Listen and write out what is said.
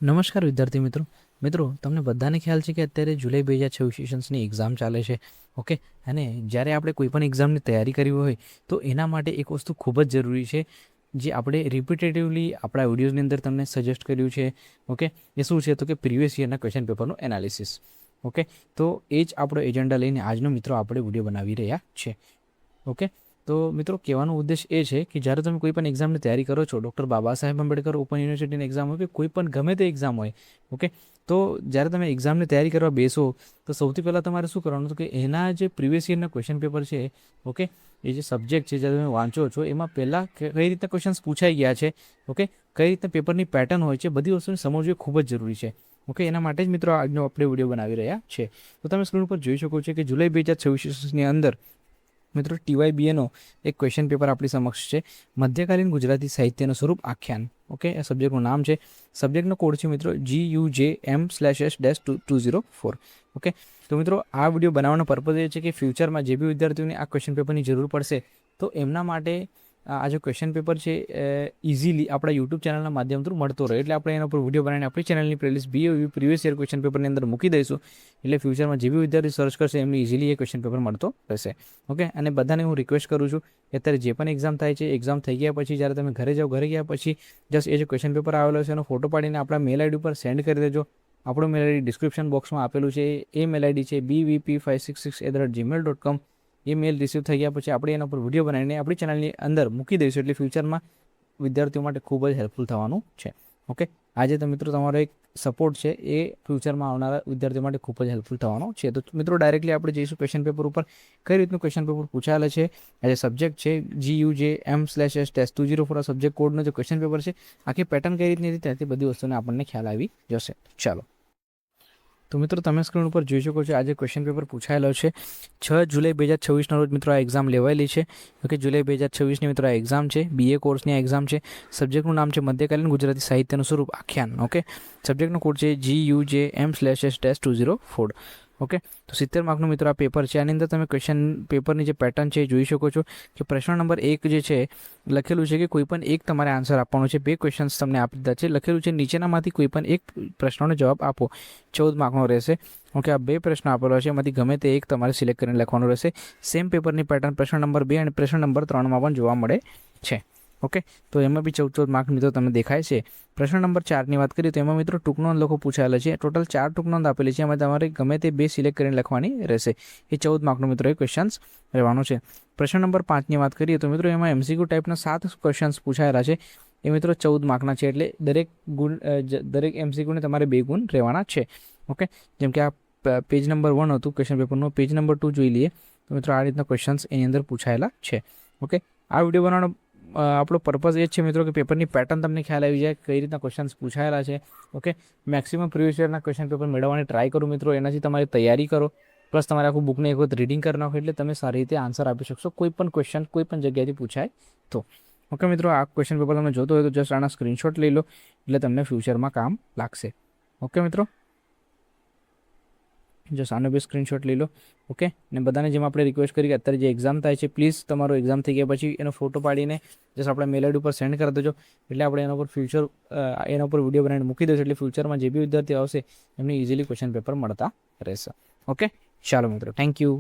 નમસ્કાર વિદ્યાર્થી મિત્રો તમને બધાને ખ્યાલ છે કે અત્યારે જુલાઈ 2026 સેશન્સની એક્ઝામ ચાલે છે. ઓકે, અને જ્યારે આપણે કોઈ પણ એક્ઝામની તૈયારી કરવી હોય તો એના માટે એક વસ્તુ ખૂબ જ જરૂરી છે જે આપણે રિપીટેટિવલી આપણા વિડીયોઝની અંદર તમને સજેસ્ટ કર્યું છે. ઓકે, એ શું છે તો કે પ્રીવિયસ યરના ક્વેશ્ચન પેપરનું એનાલિસિસ. ઓકે, તો એ જ આપણો એજન્ડા લઈને આજનો મિત્રો આપણે વિડીયો બનાવી રહ્યા છે. ઓકે, તો મિત્રો કહેવાનો ઉદ્દેશ એ છે કે જ્યારે તમે કોઈ પણ એક્ઝામની તૈયારી કરો છો, ડૉક્ટર બાબા સાહેબ આંબેડકર ઓપન યુનિવર્સિટીની એક્ઝામ હોય કે કોઈ પણ ગમે તે એક્ઝામ હોય, ઓકે, તો જ્યારે તમે એક્ઝામની તૈયારી કરવા બેસો તો સૌથી પહેલાં તમારે શું કરવાનું તો કે એના જે પ્રીવિયસ યરના ક્વેશ્ચન પેપર છે, ઓકે, એ જે સબ્જેક્ટ છે જ્યારે તમે વાંચો છો એમાં પહેલાં કઈ રીતના ક્વેશ્ચન્સ પૂછાઈ ગયા છે, ઓકે, કઈ રીતના પેપરની પેટર્ન હોય છે, બધી વસ્તુને સમજવી ખૂબ જ જરૂરી છે. ઓકે, એના માટે જ મિત્રો આજનો આપણે વિડીયો બનાવી રહ્યા છે. તો તમે સ્ક્રીન પર જોઈ શકો છો કે જુલાઈ 2026ની અંદર મિત્રો TYBAનો એક ક્વેશ્ચન પેપર આપણી સમક્ષ છે, મધ્યકાલીન ગુજરાતી સાહિત્યનું સ્વરૂપ આખ્યાન. ઓકે, એ સબ્જેક્ટનું નામ છે, સબ્જેક્ટનો કોડ છે મિત્રો GUJM/S-204. ઓકે, તો મિત્રો આ વિડીયો બનાવવાનો પર્પઝ એ છે કે ફ્યુચરમાં જે બી વિદ્યાર્થીઓને આ ક્વેશ્ચન પેપરની જરૂર પડશે તો એમના માટે આ જે ક્વેશ્ચન પેપર છે ઇઝીલી આપણા યુટ્યુબ ચેનલના માધ્યમ થ્રુ મળતો રહે. એટલે આપણે એના પર વિડીયો બનાવીને આપણી ચેનલની પ્લેલિસ્ટ પ્રીવિયસ યર ક્વેશ્ચન પેપરની અંદર મૂકી દઈશું. એટલે ફ્યુચરમાં જે બી વિદ્યાર્થી સર્ચ કરશે એમને ઇઝીલી એ ક્વેશ્ચન પેપર મળતો રહેશે. ઓકે, અને બધાને હું રિક્વેસ્ટ કરું છું કે અત્યારે જે પણ એક્ઝામ થાય છે, એક્ઝામ થઈ ગયા પછી જ્યારે તમે ઘરે જાઓ, ઘરે ગયા પછી જસ્ટ એ જે ક્વેશ્ચન પેપર આવેલો છે એનો ફોટો પાડીને આપણા મેલ આઈડી ઉપર સેન્ડ કરી દેજો. આપણું મેલ આઈડી ડિસ્ક્રિપ્શન બોક્સમાં આપેલું છે. એ મેલ આઈડી છે bvp566@gmail.com. એ મેલ રિસીવ થઈ ગયા પછી આપણે એના પર વિડીયો બનાવીને આપણી ચેનલની અંદર મૂકી દઈશું. એટલે ફ્યુચરમાં વિદ્યાર્થીઓ માટે ખૂબ જ હેલ્પફુલ થવાનું છે. ઓકે, આજે તો મિત્રો તમારો એક સપોર્ટ છે એ ફ્યુચરમાં આવનારા વિદ્યાર્થીઓ માટે ખૂબ જ હેલ્પફુલ થવાનો છે. તો મિત્રો ડાયરેક્ટલી આપણે જઈશું ક્વેશ્ચન પેપર ઉપર. કઈ રીતનું ક્વેશ્ચન પેપર પૂછાયેલા છે, એઝ સબ્જેક્ટ છે GUJM/S-204 આ સબ્જેક્ટ કોડનો જે ક્વેશ્ચન પેપર છે, આખી પેટર્ન કઈ રીતની હતી ત્યાંથી બધી વસ્તુને આપણને ખ્યાલ આવી જશે. ચાલો, તો મિત્રો તમે સ્ક્રીન ઉપર જોઈ શકો છો આજે ક્વેશ્ચન પેપર પૂછાયેલો છે 6 જુલાઈ 2026ના રોજ મિત્રો આ એક્ઝામ લેવાયેલી છે. ઓકે, જુલાઈ 2026ની મિત્રો આ એક્ઝામ છે, BA કોર્સની આ એક્ઝામ છે. સબ્જેક્ટનું નામ છે મધ્યકાલીન ગુજરાતી સાહિત્યનું સ્વરૂપ આખ્યાન. ઓકે, સબ્જેક્ટનો કોડ છે GUJM/S-204. ઓકે, તો 70 માર્કનું મિત્રો આ પેપર છે. આની અંદર તમે ક્વેશ્ચન પેપરની જે પેટર્ન છે જોઈ શકો છો કે પ્રશ્ન નંબર 1 જે છે લખેલું છે કે કોઈ પણ એક તમારે આન્સર આપવાનો છે. 2 ક્વેશ્ચન્સ તમને આપી દીધા છે, લખેલું છે નીચેનામાંથી કોઈ પણ એક પ્રશ્નનો જવાબ આપો. 14 માર્કનો રહેશે. ઓકે, આ 2 પ્રશ્ન આપેલો છે, એમાંથી ગમે તે એક તમારે સિલેક્ટ કરીને લખવાનું રહેશે. સેમ પેપરની પેટર્ન પ્રશ્ન નંબર 2 અને પ્રશ્ન નંબર 3માં પણ જોવા મળે છે. ઓકે, તો એમાં બી 14 માર્ક મિત્રો તમને દેખાય છે. પ્રશ્ન નંબર 4ની વાત કરીએ તો એમાં મિત્રો ટૂંક નોંધ લખો પૂછાયેલા છે. ટોટલ 4 ટૂંક નોંધ આપેલી છે, એમાં તમારે ગમે તે 2 સિલેક્ટ કરીને લખવાની રહેશે. એ 14 માર્કનો મિત્રો એ ક્વેશ્ચન્સ રહેવાનો છે. પ્રશ્ન નંબર 5ની વાત કરીએ તો મિત્રો એમાં MCQ ટાઈપના 7 ક્વેશ્ચન્સ પૂછાયેલા છે. એ મિત્રો 14 માર્કના છે, એટલે દરેક MCQને તમારે 2 ગુણ રહેવાના છે. ઓકે, જેમ કે આ પેજ નંબર 1 હતું ક્વેશ્ચન પેપરનું. પેજ નંબર 2 જોઈ લઈએ તો મિત્રો આ રીતના ક્વેશ્ચન્સ એની અંદર પૂછાયેલા છે. ઓકે, આ વિડીયો બનાવવાનો આપણો પર્પઝ એ જ છે મિત્રો કે પેપરની પેટર્ન તમને ખ્યાલ આવી જાય, કઈ રીતના ક્વેશ્ચન્સ પૂછાયેલા છે. ઓકે, મેક્સિમમ પ્રીવિયસ યરના ક્વેશ્ચન પેપર મેળવવાની ટ્રાય કરો મિત્રો. એનાથી તમારી તૈયારી કરો, પ્લસ તમારે આખું બુકને એક વખત રીડિંગ કરી નાખો એટલે તમે સારી રીતે આન્સર આપી શકશો કોઈ પણ ક્વેશ્ચન કોઈ પણ જગ્યાએથી પૂછાય તો. ઓકે મિત્રો, આ ક્વેશ્ચન પેપર તમે જોતો હોય તો જસ્ટ આના સ્ક્રીનશોટ લઈ લો એટલે તમને ફ્યુચરમાં કામ લાગશે. ઓકે મિત્રો, જસ્ટ આનો બી સ્ક્રીનશોટ લઈ લો. ઓકે, અને બધાને જેમ આપણે રિક્વેસ્ટ કરી કે અત્યારે જે એક્ઝામ થાય છે પ્લીઝ તમારો એક્ઝામ થઈ ગયા પછી એનો ફોટો પાડીને જસ્ટ આપણે મેલ આઈડી ઉપર સેન્ડ કરી દેજો. એટલે આપણે એના ઉપર એના ઉપર વિડીયો બનાવીને મૂકી દઈશું. એટલે ફ્યુચરમાં જે બી વિદ્યાર્થી આવશે એમને ઇઝીલી ક્વેશ્ચન પેપર મળતા રહેશે. ઓકે, ચાલો મિત્રો, થેન્ક યુ.